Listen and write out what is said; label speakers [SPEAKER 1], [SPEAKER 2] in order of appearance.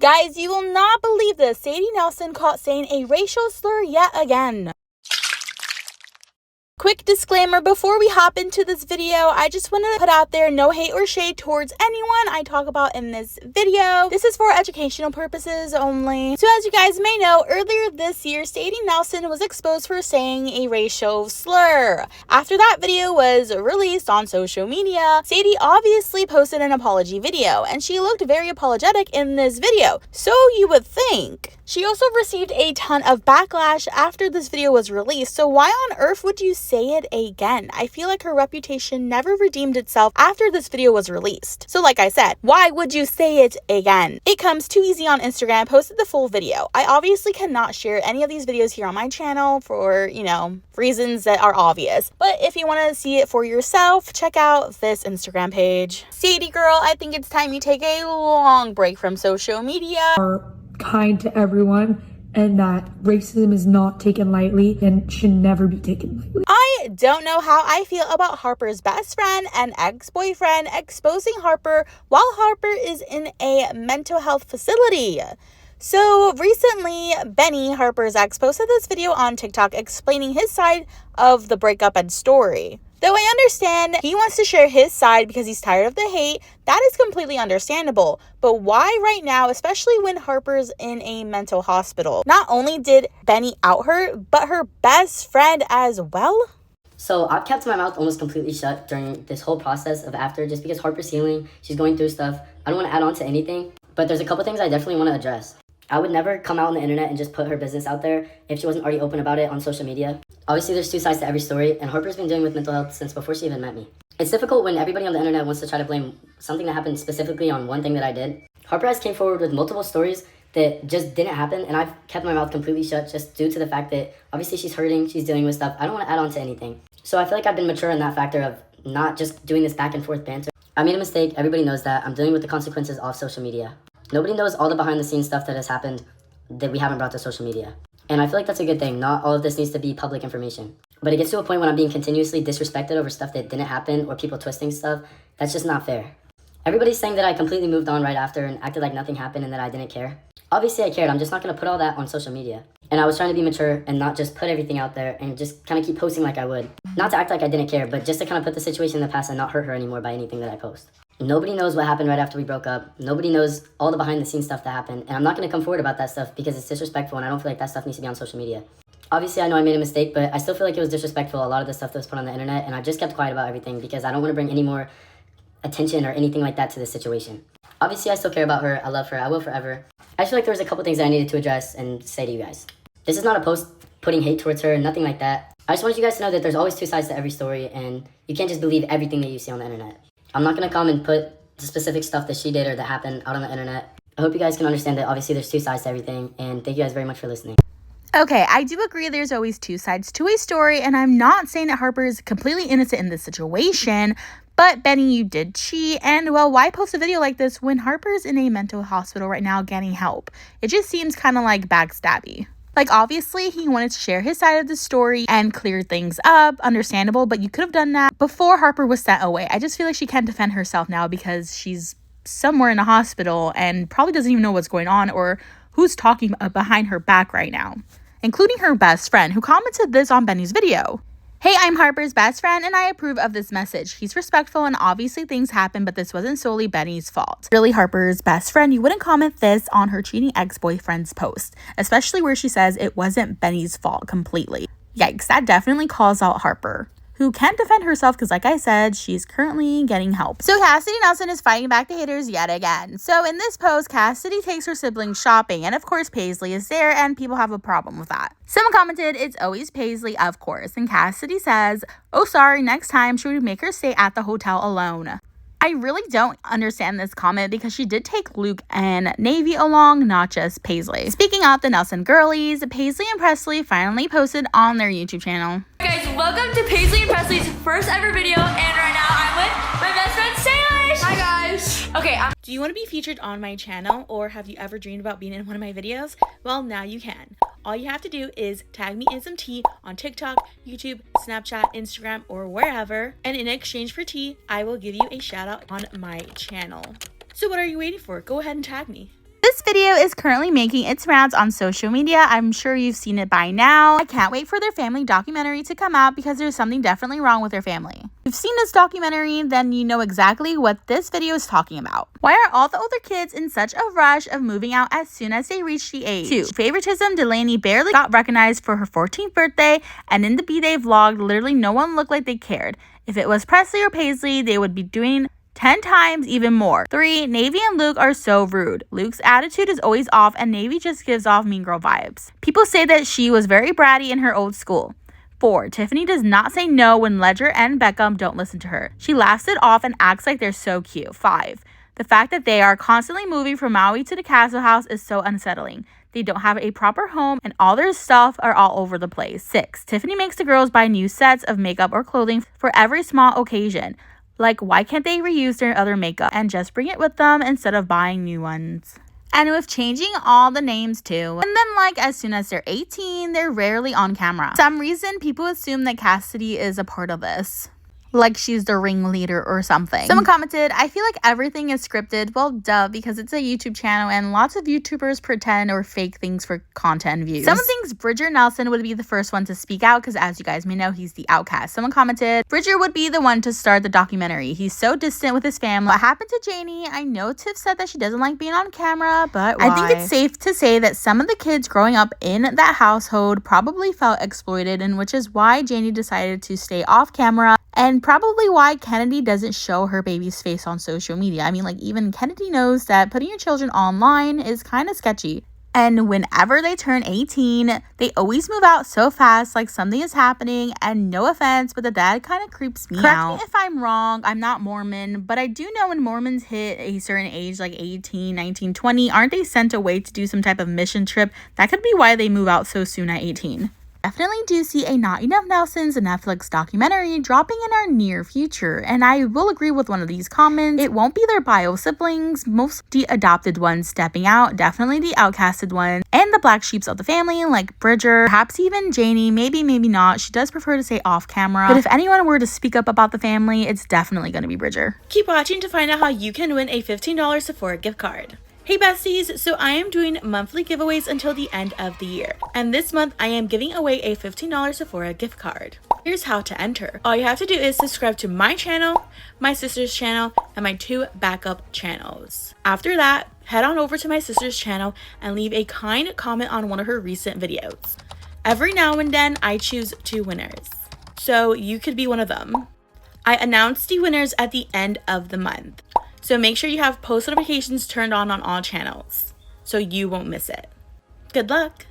[SPEAKER 1] Guys, you will not believe this. Sadie Nelson caught saying a racial slur yet again. Quick disclaimer before we hop into this video, I just want to put out there no hate or shade towards anyone I talk about in this video. This is for educational purposes only. So as you guys may know, earlier this year, Sadie Nelson was exposed for saying a racial slur. After that video was released on social media, Sadie obviously posted an apology video, and she looked very apologetic in this video. So you would think. She also received a ton of backlash after this video was released, so why on earth would you say it again? I feel like her reputation never redeemed itself after this video was released. So like I said, why would you say it again? It comes too easy on Instagram. I posted the full video. I obviously cannot share any of these videos here on my channel for, reasons that are obvious. But if you want to see it for yourself, check out this Instagram page. Sadie girl, I think it's time you take a long break from social media.
[SPEAKER 2] Are kind to everyone, and that racism is not taken lightly and should never be taken lightly.
[SPEAKER 1] I don't know how I feel about Harper's best friend and ex-boyfriend exposing Harper while Harper is in a mental health facility. So recently, Benny, Harper's ex, posted this video on TikTok explaining his side of the breakup and story. Though I understand he wants to share his side because he's tired of the hate, that is completely understandable. But why right now, especially when Harper's in a mental hospital? Not only did Benny out her, but her best friend as well?
[SPEAKER 3] So I've kept my mouth almost completely shut during this whole process of after, just because Harper's healing, she's going through stuff. I don't want to add on to anything, but there's a couple things I definitely want to address. I would never come out on the internet and just put her business out there if she wasn't already open about it on social media. Obviously, there's two sides to every story, and Harper's been dealing with mental health since before she even met me. It's difficult when everybody on the internet wants to try to blame something that happened specifically on one thing that I did. Harper's came forward with multiple stories that just didn't happen, and I've kept my mouth completely shut just due to the fact that obviously she's hurting, she's dealing with stuff. I don't want to add on to anything. So I feel like I've been mature in that factor of not just doing this back and forth banter. I made a mistake, everybody knows that. I'm dealing with the consequences of social media. Nobody knows all the behind the scenes stuff that has happened that we haven't brought to social media. And I feel like that's a good thing. Not all of this needs to be public information. But it gets to a point when I'm being continuously disrespected over stuff that didn't happen or people twisting stuff. That's just not fair. Everybody's saying that I completely moved on right after and acted like nothing happened and that I didn't care. Obviously I cared. I'm just not going to put all that on social media. And I was trying to be mature and not just put everything out there and just kind of keep posting like I would. Not to act like I didn't care, but just to kind of put the situation in the past and not hurt her anymore by anything that I post. Nobody knows what happened right after we broke up. Nobody knows all the behind the scenes stuff that happened. And I'm not going to come forward about that stuff because it's disrespectful and I don't feel like that stuff needs to be on social media. Obviously, I know I made a mistake, but I still feel like it was disrespectful, a lot of the stuff that was put on the internet, and I just kept quiet about everything because I don't want to bring any more attention or anything like that to this situation. Obviously, I still care about her. I love her. I will forever. I just feel like there was a couple things that I needed to address and say to you guys. This is not a post putting hate towards her, nothing like that. I just wanted you guys to know that there's always two sides to every story, and you can't just believe everything that you see on the internet. I'm not going to come and put the specific stuff that she did or that happened out on the internet. I hope you guys can understand that obviously there's two sides to everything, and thank you guys very much for listening.
[SPEAKER 1] Okay, I do agree there's always two sides to a story, and I'm not saying that Harper is completely innocent in this situation, but Benny, you did cheat, and well, why post a video like this when Harper's in a mental hospital right now getting help? It just seems kind of like backstabby. Like, obviously, he wanted to share his side of the story and clear things up, understandable, but you could have done that before Harper was sent away. I just feel like she can't defend herself now because she's somewhere in a hospital and probably doesn't even know what's going on or who's talking behind her back right now, including her best friend who commented this on Benny's video. Hey, I'm Harper's best friend and I approve of this message. He's respectful and obviously things happen, but this wasn't solely Benny's fault. Really, Harper's best friend, you wouldn't comment this on her cheating ex-boyfriend's post, especially where she says it wasn't Benny's fault completely. Yikes, that definitely calls out Harper, who can't defend herself because, like I said, she's currently getting help. So Cassidy Nelson is fighting back the haters yet again. So in this post, Cassidy takes her siblings shopping, and of course Paisley is there, and people have a problem with that. Someone commented, "It's always Paisley, of course," and Cassidy says, "Oh, sorry, next time she would make her stay at the hotel alone." I really don't understand this comment because she did take Luke and Navy along, not just Paisley. Speaking of the Nelson girlies, Paisley and Presley finally posted on their YouTube channel.
[SPEAKER 4] Hey guys, welcome to Paisley and Presley's first ever video, and right now I'm with my best friend Saidee. Hi guys. Okay,
[SPEAKER 1] Do you want to be featured on my channel, or have you ever dreamed about being in one of my videos? Well, now you can. All you have to do is tag me in some tea on TikTok, YouTube, Snapchat, Instagram, or wherever, and in exchange for tea, I will give you a shout out on my channel. So what are you waiting for? Go ahead and tag me. This video is currently making its rounds on social media. I'm sure you've seen it by now. I can't wait for their family documentary to come out because there's something definitely wrong with their family. If you've seen this documentary, then you know exactly what this video is talking about. Why are all the older kids in such a rush of moving out as soon as they reach the age? 2. Favoritism. Delaney barely got recognized for her 14th birthday, and in the B-Day vlog, literally no one looked like they cared. If it was Presley or Paisley, they would be doing 10 times even more. 3. Navy and Luke are so rude. Luke's attitude is always off and Navy just gives off mean girl vibes. People say that she was very bratty in her old school. 4. Tiffany does not say no when Ledger and Beckham don't listen to her. She laughs it off and acts like they're so cute. 5. The fact that they are constantly moving from Maui to the Castle House is so unsettling. They don't have a proper home and all their stuff are all over the place. 6. Tiffany makes the girls buy new sets of makeup or clothing for every small occasion. Like, why can't they reuse their other makeup and just bring it with them instead of buying new ones? And with changing all the names too. And then like as soon as they're 18, they're rarely on camera. For some reason, people assume that Cassidy is a part of this. Like she's the ringleader or something. Someone commented, I feel like everything is scripted. Well, duh, because it's a YouTube channel and lots of YouTubers pretend or fake things for content views. Someone thinks Bridger Nelson would be the first one to speak out because as you guys may know, he's the outcast. Someone commented, Bridger would be the one to start the documentary. He's so distant with his family. What happened to Janie? I know Tiff said that she doesn't like being on camera, but why? I think it's safe to say that some of the kids growing up in that household probably felt exploited, and which is why Janie decided to stay off camera. And probably why Kennedy doesn't show her baby's face on social media. I mean, like, even Kennedy knows that putting your children online is kind of sketchy. And whenever they turn 18, they always move out so fast, like something is happening. And no offense, but the dad kind of creeps me out. Correct me if I'm wrong, I'm not Mormon, but I do know when Mormons hit a certain age, like 18, 19, 20, aren't they sent away to do some type of mission trip? That could be why they move out so soon at 18. Definitely do see a Not Enough Nelsons Netflix documentary dropping in our near future, and I will agree with one of these comments. It won't be their bio siblings, most the adopted ones stepping out, definitely the outcasted ones, and the black sheeps of the family like Bridger, perhaps even Janie, maybe not. She does prefer to stay off camera, but if anyone were to speak up about the family, it's definitely going to be Bridger.
[SPEAKER 5] Keep watching to find out how you can win a $15 Sephora gift card. Hey besties, so I am doing monthly giveaways until the end of the year, and this month I am giving away a $15 Sephora gift card. Here's how to enter. All you have to do is subscribe to my channel, my sister's channel, and my 2 backup channels. After that, head on over to my sister's channel and leave a kind comment on one of her recent videos. Every now and then I choose 2 winners, so you could be one of them. I announce the winners at the end of the month. So make sure you have post notifications turned on all channels so you won't miss it. Good luck!